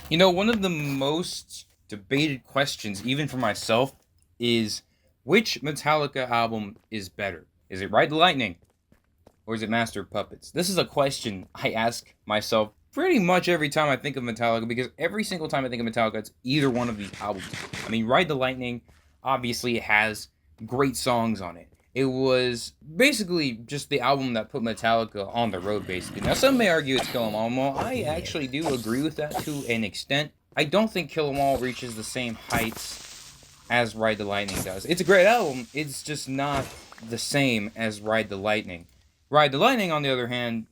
You know, one of the most debated questions, even for myself, is which Metallica album is better? Is it Ride the Lightning or is it Master of Puppets? This is a question I ask myself pretty much every time I think of Metallica because every single time I think of Metallica, it's either one of these albums. I mean, Ride the Lightning obviously has great songs on it. It was basically just the album that put Metallica on the road, basically. Now, some may argue it's Kill 'Em All. Well, I actually do agree with that to an extent. I don't think Kill 'Em All reaches the same heights as Ride the Lightning does. It's a great album, it's just not the same as Ride the Lightning. Ride the Lightning, on the other hand,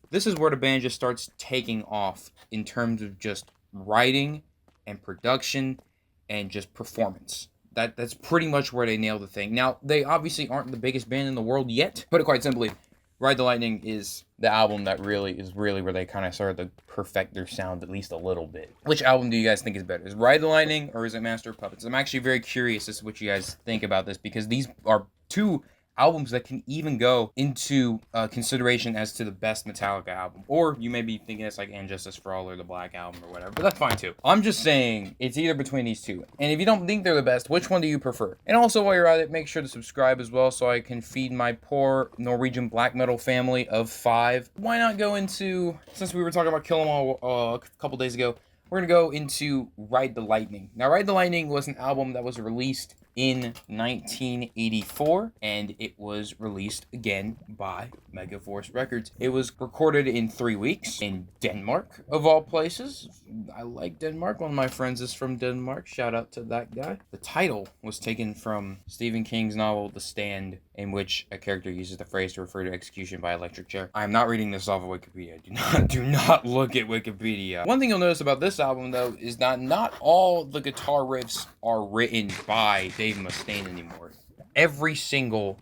this is where the band just starts taking off in terms of just writing and production and just performance. That's pretty much where they nail the thing. Now, they obviously aren't the biggest band in the world yet. Put it quite simply, Ride the Lightning is the album that really where they kind of started to perfect their sound at least a little bit. Which album do you guys think is better? Is Ride the Lightning or is it Master of Puppets? I'm actually very curious as to what you guys think about this because these are two albums that can even go into consideration as to the best Metallica album. Or you may be thinking it's like And Justice for All or the Black Album or whatever, but that's fine too. I'm just saying it's either between these two. And if you don't think they're the best, which one do you prefer? And also while you're at it, make sure to subscribe as well so I can feed my poor Norwegian black metal family of 5. Why not go into, since we were talking about Kill 'Em All a couple days ago, we're going to go into Ride the Lightning. Now, Ride the Lightning was an album that was released in 1984, and it was released again by Megaforce Records. It was recorded in 3 weeks in Denmark, of all places. I like Denmark. One of my friends is from Denmark. Shout out to that guy. The title was taken from Stephen King's novel The Stand, in which a character uses the phrase to refer to execution by electric chair. I am not reading this off of Wikipedia. Do not look at Wikipedia. One thing you'll notice about this album, though, is that not all the guitar riffs are written by Dave Mustaine anymore. Every single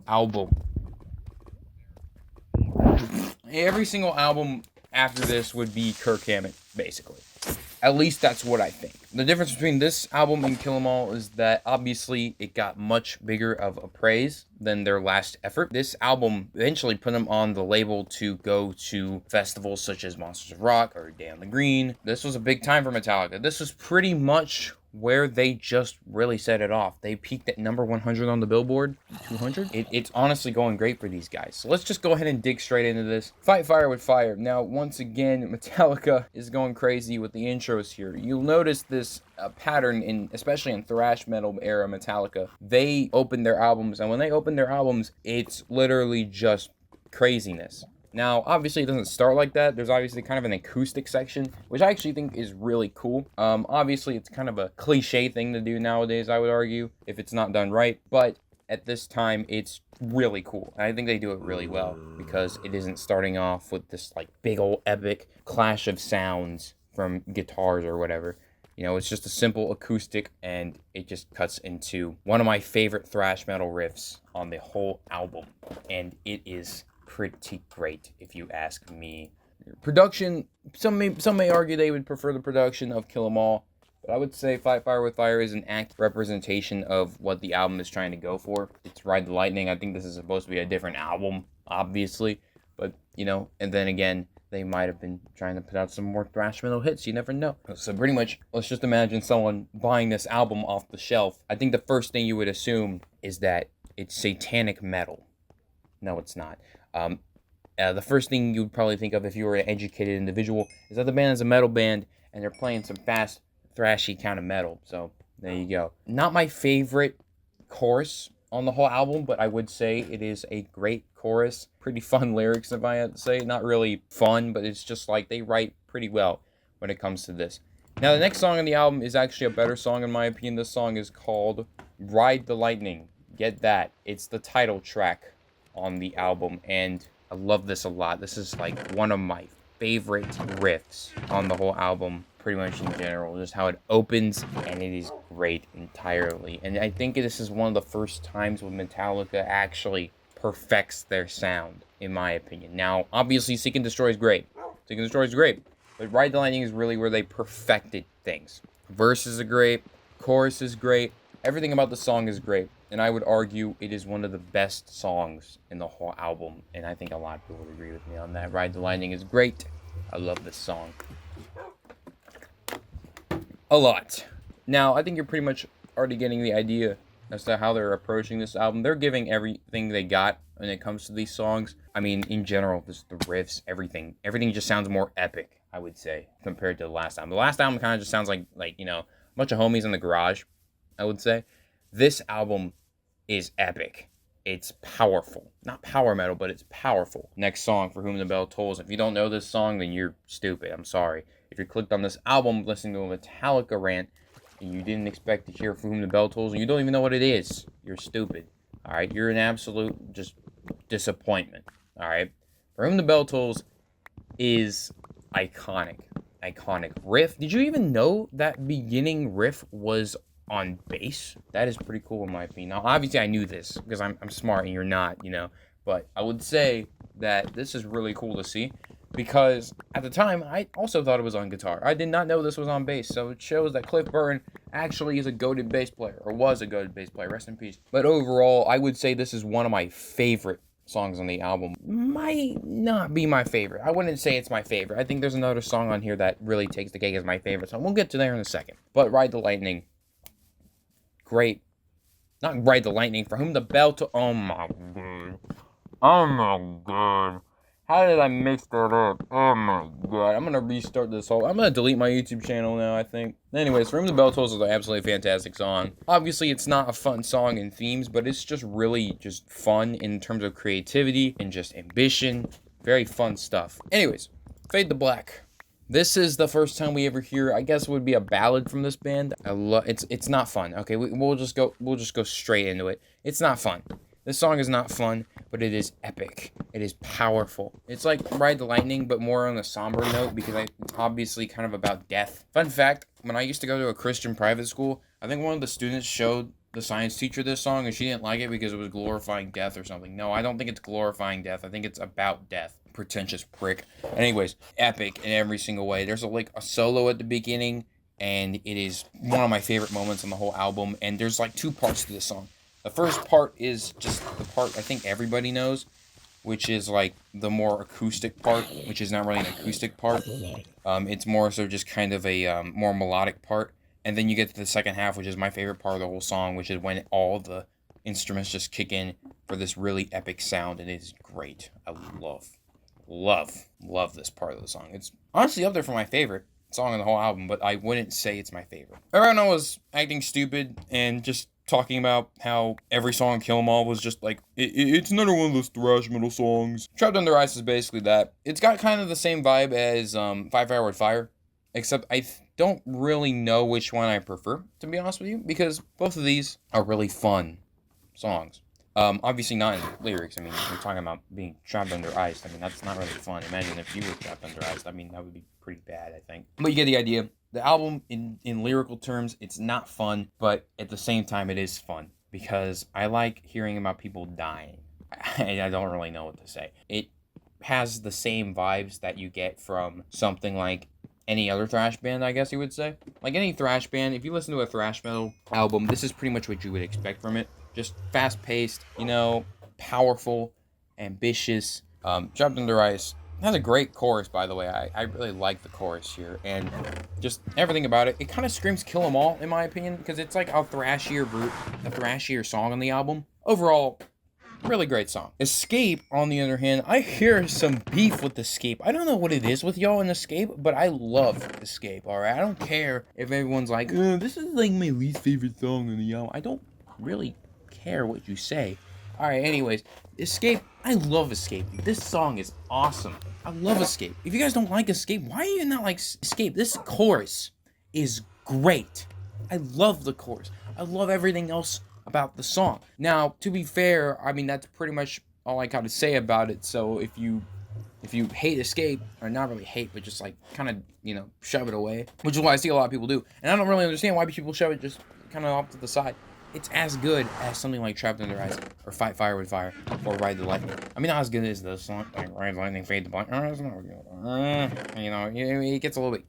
album after this would be Kirk Hammett, basically. At least that's what I think. The difference between this album and Kill 'Em All is that obviously it got much bigger of a praise than their last effort. This album eventually put them on the label to go to festivals such as Monsters of Rock or Day on the Green. This was a big time for Metallica. This was pretty much where they just really set it off. They peaked at number 100 on the Billboard 200. It's honestly going great for these guys. So let's just go ahead and dig straight into this. Fight Fire with Fire. Now, once again, Metallica is going crazy with the intros here. You'll notice this pattern, especially in thrash metal era Metallica. They open their albums, and when they open their albums, it's literally just craziness. Now, obviously, it doesn't start like that. There's obviously kind of an acoustic section, which I actually think is really cool. Obviously, it's kind of a cliche thing to do nowadays, I would argue, if it's not done right. But at this time, it's really cool. And I think they do it really well because it isn't starting off with this like big old epic clash of sounds from guitars or whatever. You know, it's just a simple acoustic, and it just cuts into one of my favorite thrash metal riffs on the whole album. And it is pretty great, if you ask me. Production, some may argue they would prefer the production of Kill 'Em All, but I would say Fight Fire with Fire is an accurate representation of what the album is trying to go for. It's Ride the Lightning. I think this is supposed to be a different album, obviously, but, you know, and then again, they might have been trying to put out some more thrash metal hits. You never know. So pretty much, let's just imagine someone buying this album off the shelf. I think the first thing you would assume is that it's satanic metal. No, it's not. The first thing you would probably think of if you were an educated individual is that the band is a metal band and they're playing some fast, thrashy kind of metal. So there you go. Not my favorite chorus on the whole album, but I would say it is a great chorus. Pretty fun lyrics, if I had to say. Not really fun, but it's just like they write pretty well when it comes to this. Now, the next song on the album is actually a better song in my opinion. This song is called Ride the Lightning. Get that. It's the title track on the album, and I love this a lot. This is like one of my favorite riffs on the whole album, pretty much in general. Just how it opens, and it is great entirely. And I think this is one of the first times when Metallica actually perfects their sound, in my opinion. Now, obviously, Seek and Destroy is great. Seek and Destroy is great. But Ride the Lightning is really where they perfected things. Verses are great. Chorus is great. Everything about the song is great. And I would argue it is one of the best songs in the whole album. And I think a lot of people would agree with me on that. Ride the Lightning is great. I love this song. A lot. Now, I think you're pretty much already getting the idea as to how they're approaching this album. They're giving everything they got when it comes to these songs. I mean, in general, just the riffs, everything just sounds more epic, I would say, compared to the last album. The last album kind of just sounds like a bunch of homies in the garage, I would say. This album is epic. It's powerful. Not power metal, but it's powerful. Next song, For Whom the Bell Tolls. If you don't know this song, then you're stupid. I'm sorry. If you clicked on this album listening to a Metallica rant, and you didn't expect to hear For Whom the Bell Tolls, and you don't even know what it is, you're stupid. Alright? You're an absolute just disappointment. Alright? For Whom the Bell Tolls is iconic. Iconic. Riff. Did you even know that beginning riff was on bass? That is pretty cool in my opinion. Now, obviously, I knew this because I'm smart and you're not, But I would say that this is really cool to see because at the time, I also thought it was on guitar. I did not know this was on bass, so it shows that Cliff Burton actually is a goated bass player, or was a goated bass player. Rest in peace. But overall, I would say this is one of my favorite songs on the album. Might not be my favorite. I wouldn't say it's my favorite. I think there's another song on here that really takes the cake as my favorite song. We'll get to there in a second. But Ride the Lightning, great. Not Ride the Lightning, For Whom the Bell to... Oh my god. Oh my god. How did I mix that up? Oh my god. I'm gonna restart this whole... I'm gonna delete my YouTube channel now, I think. Anyways, For Whom the Bell Tolls is an absolutely fantastic song. Obviously, it's not a fun song in themes, but it's just really just fun in terms of creativity and just ambition. Very fun stuff. Anyways, Fade to Black. This is the first time we ever hear, I guess it would be a ballad from this band. It's not fun. Okay, we'll just go straight into it. It's not fun. This song is not fun, but it is epic. It is powerful. It's like Ride the Lightning, but more on a somber note because it's obviously kind of about death. Fun fact, when I used to go to a Christian private school, I think one of the students showed the science teacher this song and she didn't like it because it was glorifying death or something. No, I don't think it's glorifying death. I think it's about death. Pretentious prick. Anyways, epic in every single way. There's a solo at the beginning, and it is one of my favorite moments on the whole album. And there's two parts to this song. The first part is just the part I think everybody knows, which is the more acoustic part, which is not really an acoustic part. It's more so just kind of a more melodic part. And then you get to the second half, which is my favorite part of the whole song, which is when all the instruments just kick in for this really epic sound, and it is great. I love this part of the song. It's honestly up there for my favorite song on the whole album, but I wouldn't say it's my favorite. Everyone was acting stupid and just talking about how every song Kill 'Em All was just it's another one of those thrash metal songs. Trapped Under Ice is basically that. It's got kind of the same vibe as Five Fire with Fire, except I don't really know which one I prefer, to be honest with you, because both of these are really fun songs. Obviously not in lyrics. I mean, we're talking about being trapped under ice. I mean, that's not really fun. Imagine if you were trapped under ice. I mean, that would be pretty bad, I think. But you get the idea. The album, in lyrical terms, it's not fun, but at the same time, it is fun. Because I like hearing about people dying. I don't really know what to say. It has the same vibes that you get from something like any other thrash band, I guess you would say. Like any thrash band, if you listen to a thrash metal album, this is pretty much what you would expect from it. Just fast-paced, powerful, ambitious. Trapped Under Ice has a great chorus, by the way. I really like the chorus here. And just everything about it. It kind of screams Kill 'Em All, in my opinion, because it's like a thrashier song on the album. Overall, really great song. Escape, on the other hand, I hear some beef with Escape. I don't know what it is with y'all in Escape, but I love Escape, alright? I don't care if everyone's like, this is my least favorite song on the album. I don't really care what you say. Alright, anyways, Escape, I love Escape. This song is awesome. I love Escape. If you guys don't like Escape, why are you not like Escape? This chorus is great. I love the chorus. I love everything else about the song. Now, to be fair, I mean, that's pretty much all I got to say about it. So if you hate Escape, or not really hate, but just kind of, shove it away, which is what I see a lot of people do. And I don't really understand why people shove it just kind of off to the side. It's as good as something like Trapped Under Ice, or Fight Fire with Fire, or Ride the Lightning. I mean, not as good as this song, like Ride the Lightning, Fade to Black. It's not good. It gets a little bit,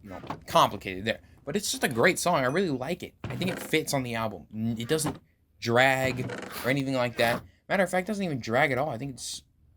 complicated there. But it's just a great song. I really like it. I think it fits on the album. It doesn't drag or anything like that. Matter of fact, it doesn't even drag at all. I think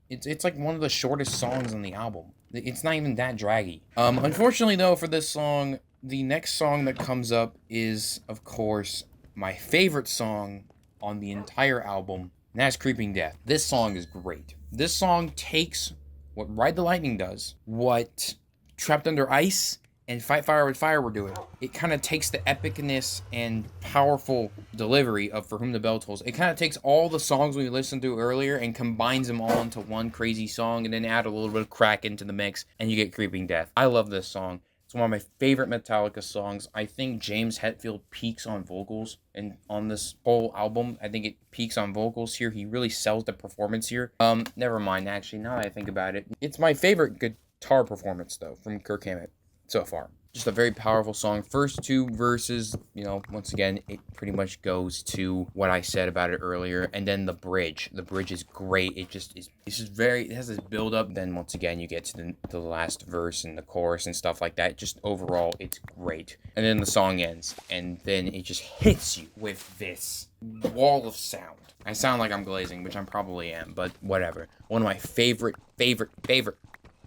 it's like one of the shortest songs on the album. It's not even that draggy. Unfortunately, though, for this song, the next song that comes up is, of course, my favorite song on the entire album, and that's Creeping Death. This song is great. This song takes what Ride the Lightning does, what Trapped Under Ice and Fight Fire with Fire were doing. It kind of takes the epicness and powerful delivery of For Whom the Bell Tolls. It kind of takes all the songs we listened to earlier and combines them all into one crazy song, and then add a little bit of crack into the mix, and you get Creeping Death. I love this song. It's one of my favorite Metallica songs. I think James Hetfield peaks on vocals, and on this whole album, I think it peaks on vocals here. He really sells the performance here. Never mind, actually, now that I think about it. It's my favorite guitar performance, though, from Kirk Hammett so far. Just a very powerful song. First two verses, once again, it pretty much goes to what I said about it earlier. And then the bridge. The bridge is great. It has this build up. Then once again, you get to the last verse and the chorus and stuff like that. Just overall, it's great. And then the song ends. And then it just hits you with this wall of sound. I sound like I'm glazing, which I probably am, but whatever. One of my favorite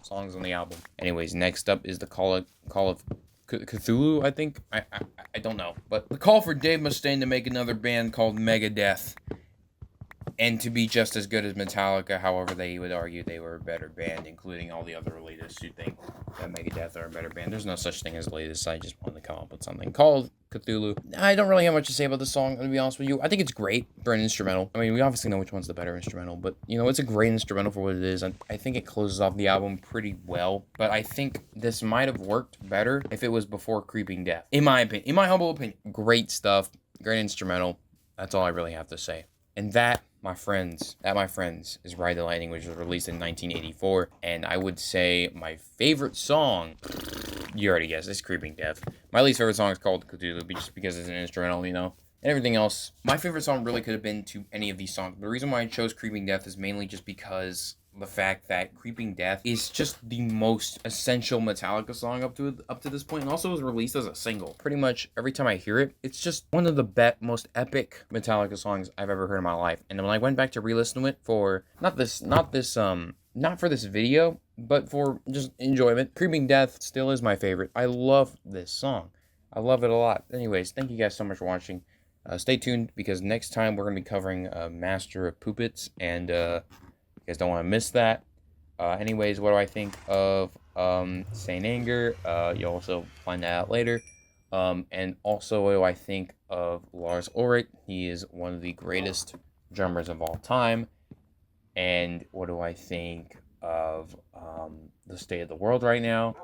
songs on the album. Anyways, next up is the Call of Cthulhu, I think. I don't know. But the call for Dave Mustaine to make another band called Megadeth, and to be just as good as Metallica. However, they would argue they were a better band, including all the other elitists who think that Megadeth are a better band. There's no such thing as elitists. I just wanted to come up with something called Cthulhu. I don't really have much to say about this song, to be honest with you. I think it's great for an instrumental. I mean, we obviously know which one's the better instrumental, but, it's a great instrumental for what it is. I think it closes off the album pretty well, but I think this might have worked better if it was before Creeping Death. In my opinion, in my humble opinion. Great stuff, great instrumental. That's all I really have to say. And that, my friends, is Ride the Lightning, which was released in 1984. And I would say my favorite song, you already guessed, it's Creeping Death. My least favorite song is called Cthulhu, just because it's an instrumental, And everything else, my favorite song really could have been to any of these songs. The reason why I chose Creeping Death is mainly just because the fact that Creeping Death is just the most essential Metallica song up to this point, and also was released as a single. Pretty much every time I hear it, it's just one of the most epic Metallica songs I've ever heard in my life. And when I went back to re-listen to it for not for this video, but for just enjoyment, Creeping Death still is my favorite. I love this song. I love it a lot. Anyways, thank you guys so much for watching. Stay tuned, because next time we're going to be covering Master of Puppets, and you guys don't want to miss that. Anyways, what do I think of Saint Anger? You'll also find that out later. And also, what do I think of Lars Ulrich? He is one of the greatest drummers of all time. And what do I think of the state of the world right now?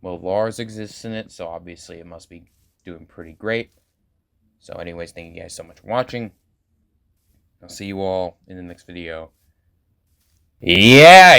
Well, Lars exists in it, so obviously it must be doing pretty great. So anyways, thank you guys so much for watching. I'll see you all in the next video. Yeah.